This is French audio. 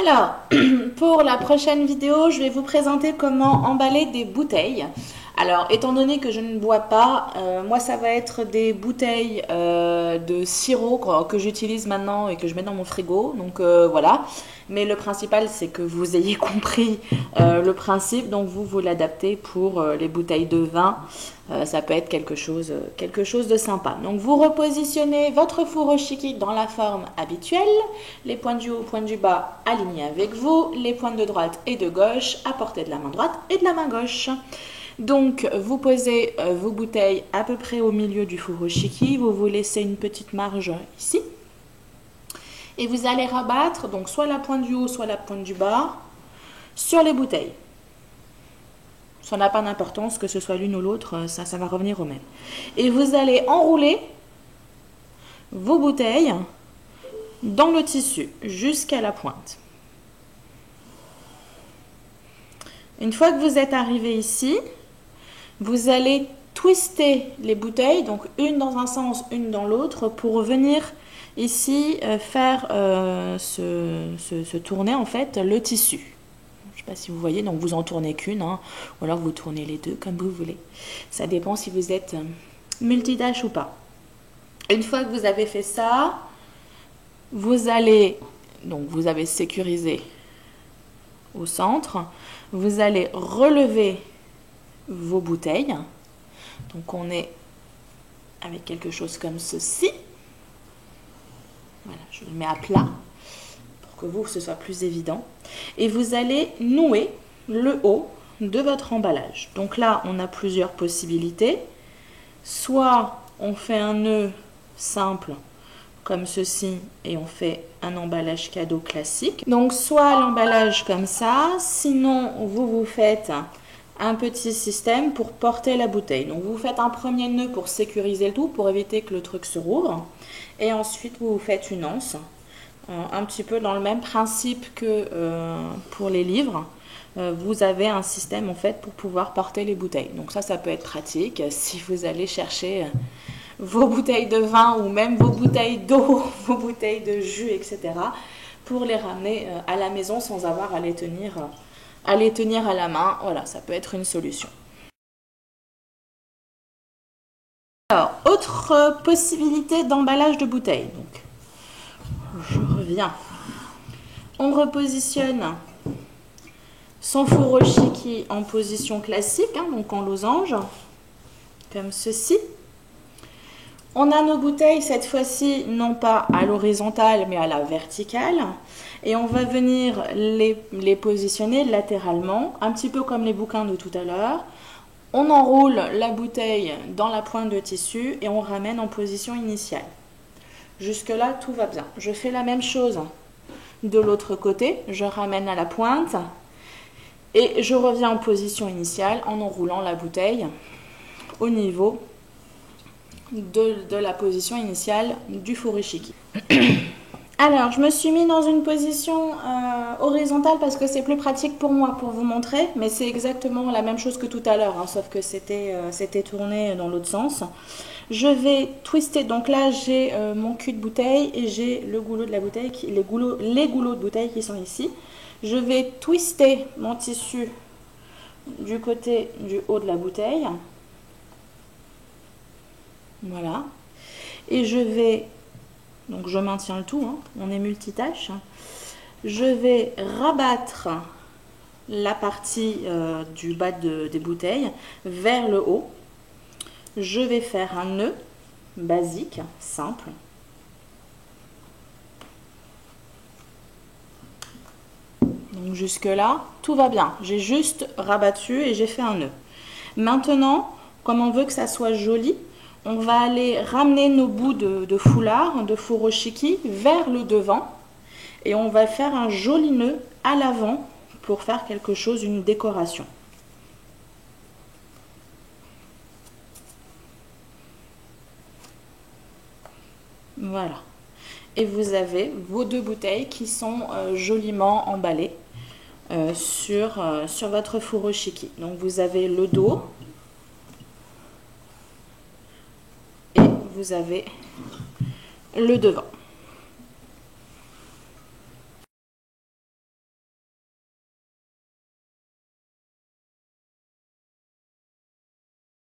Alors, pour la prochaine vidéo, je vais vous présenter comment emballer des bouteilles. Alors, étant donné que je ne bois pas, moi ça va être des bouteilles de sirop que j'utilise maintenant et que je mets dans mon frigo. Donc voilà. Mais le principal, c'est que vous ayez compris le principe. Donc vous l'adaptez pour les bouteilles de vin. Ça peut être quelque chose de sympa. Donc vous repositionnez votre furoshiki dans la forme habituelle. Les pointes du haut, pointes du bas alignés avec vous. Les pointes de droite et de gauche à portée de la main droite et de la main gauche. Donc, vous posez vos bouteilles à peu près au milieu du furoshiki. Vous laissez une petite marge ici. Et vous allez rabattre, donc soit la pointe du haut, soit la pointe du bas, sur les bouteilles. Ça n'a pas d'importance que ce soit l'une ou l'autre, ça va revenir au même. Et vous allez enrouler vos bouteilles dans le tissu jusqu'à la pointe. Une fois que vous êtes arrivé ici, vous allez twister les bouteilles, donc une dans un sens, une dans l'autre, pour venir ici faire se tourner en fait le tissu. Je ne sais pas si vous voyez, donc vous en tournez qu'une, hein, ou alors vous tournez les deux comme vous voulez. Ça dépend si vous êtes multitâche ou pas. Une fois que vous avez fait ça, vous allez, donc vous avez sécurisé au centre, vous allez relever vos bouteilles. Donc on est avec quelque chose comme ceci. Voilà, je le mets à plat pour que vous, ce soit plus évident. Et vous allez nouer le haut de votre emballage. Donc là, on a plusieurs possibilités. Soit on fait un nœud simple comme ceci et on fait un emballage cadeau classique. Donc soit l'emballage comme ça, sinon vous faites un petit système pour porter la bouteille. Donc vous faites un premier nœud pour sécuriser le tout, pour éviter que le truc se rouvre. Et ensuite vous faites une anse, un petit peu dans le même principe que pour les livres. Vous avez un système en fait pour pouvoir porter les bouteilles. Donc ça peut être pratique si vous allez chercher vos bouteilles de vin ou même vos bouteilles d'eau, vos bouteilles de jus, etc. pour les ramener à la maison sans avoir à les tenir à la main. Voilà, ça peut être une solution. Alors, autre possibilité d'emballage de bouteilles. Donc, je reviens. On repositionne son furoshiki en position classique, hein, donc en losange, comme ceci. On a nos bouteilles cette fois-ci non pas à l'horizontale mais à la verticale et on va venir les positionner latéralement, un petit peu comme les bouquins de tout à l'heure. On enroule la bouteille dans la pointe de tissu et on ramène en position initiale. Jusque-là, tout va bien. Je fais la même chose de l'autre côté, je ramène à la pointe et je reviens en position initiale en enroulant la bouteille au niveau de la position initiale du furoshiki. Alors, je me suis mis dans une position horizontale parce que c'est plus pratique pour moi pour vous montrer, mais c'est exactement la même chose que tout à l'heure, hein, sauf que c'était tourné dans l'autre sens. Je vais twister, donc là j'ai mon cul de bouteille et j'ai le goulot de la bouteille, les goulots de bouteille qui sont ici. Je vais twister mon tissu du côté du haut de la bouteille. Voilà. Et je vais, donc je maintiens le tout, hein, on est multitâche. Je vais rabattre la partie du bas des bouteilles vers le haut. Je vais faire un nœud basique, simple. Donc jusque là, tout va bien. J'ai juste rabattu et j'ai fait un nœud. Maintenant, comme on veut que ça soit joli, on va aller ramener nos bouts de foulard, de furoshiki, vers le devant. Et on va faire un joli nœud à l'avant pour faire quelque chose, une décoration. Voilà. Et vous avez vos deux bouteilles qui sont joliment emballées sur votre furoshiki. Donc vous avez le dos. Et vous avez le devant.